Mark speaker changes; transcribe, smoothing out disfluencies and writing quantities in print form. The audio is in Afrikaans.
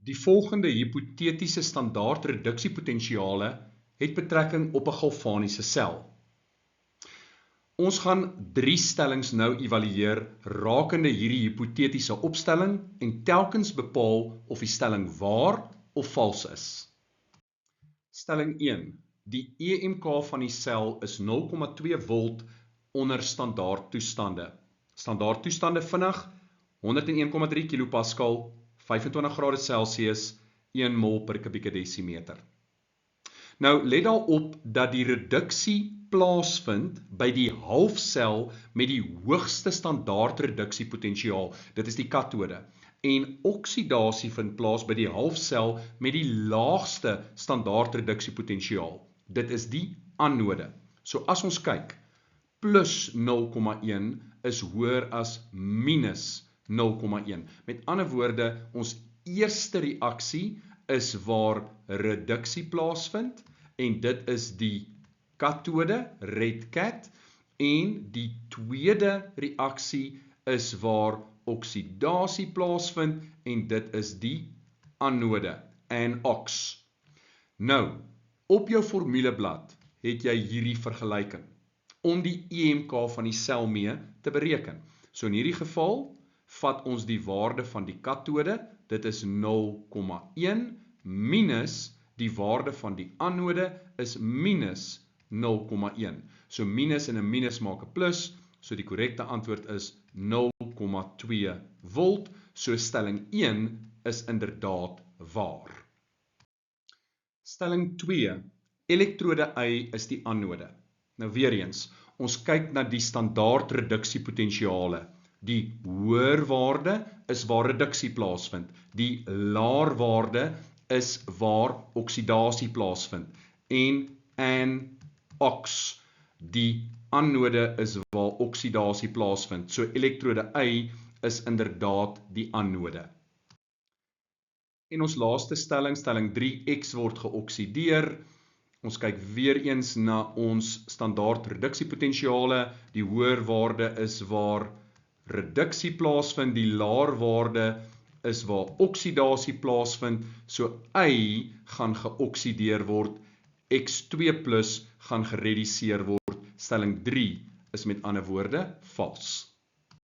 Speaker 1: Die volgende hipotetiese standaard reduksiepotensiale het betrekking op 'n galvaniese sel. Ons gaan 3 stellings nou evalueer rakende hierdie hipotetiese opstelling en telkens bepaal of die stelling waar of vals is. Stelling 1. Die EMK van die sel is 0,2 volt onder standaard toestande. Standaard toestande vinnig 101,3 kilopascal, 25 grade Celsius, 1 mol per kubieke desimeter. Nou, let daarop dat die reduksie plaasvind by die halfsel met die hoogste standaard reduksiepotensiaal, dit is die katode, en oksidasie vind plaas by die halfsel met die laagste standaard reduksiepotensiaal, dit is die anode. So as ons kyk, plus 0,1 is hoër as minus 0,1. Met ander woorde, ons eerste reaksie is waar reduksie plaasvind, en dit is die katode, red cat, en die tweede reaksie is waar oksidasie plaasvind, en dit is die anode, anox. Nou, op jou formuleblad het jy hierdie vergelyking, om die EMK van die sel mee te bereken. So in hierdie geval, vat ons die waarde van die katode, dit is 0,1, minus die waarde van die anode is minus 0,1. So minus en 'n minus maak 'n plus, so die korrekte antwoord is 0,2 volt, so stelling 1 is inderdaad waar. Stelling 2, elektrode Y is die anode. Nou weer eens, ons kyk na die standaard reduksiepotensiale. Die hoër waarde is waar reduksie plaasvind. Die laer waarde is waar oksidasie plaasvind. En anox, die anode is waar oksidasie plaasvind. So elektrode Y is inderdaad die anode. En ons laaste stelling, stelling 3, X word geoksideer. Ons kyk weer eens na ons standaard reduksiepotensiale. Die hoër waarde is waar reduksie plaasvind, die laer waarde is waar oksidasie plaasvind, so Y gaan geoksideer word, X2+ gaan gereduseer word, stelling 3 is met ander woorde vals.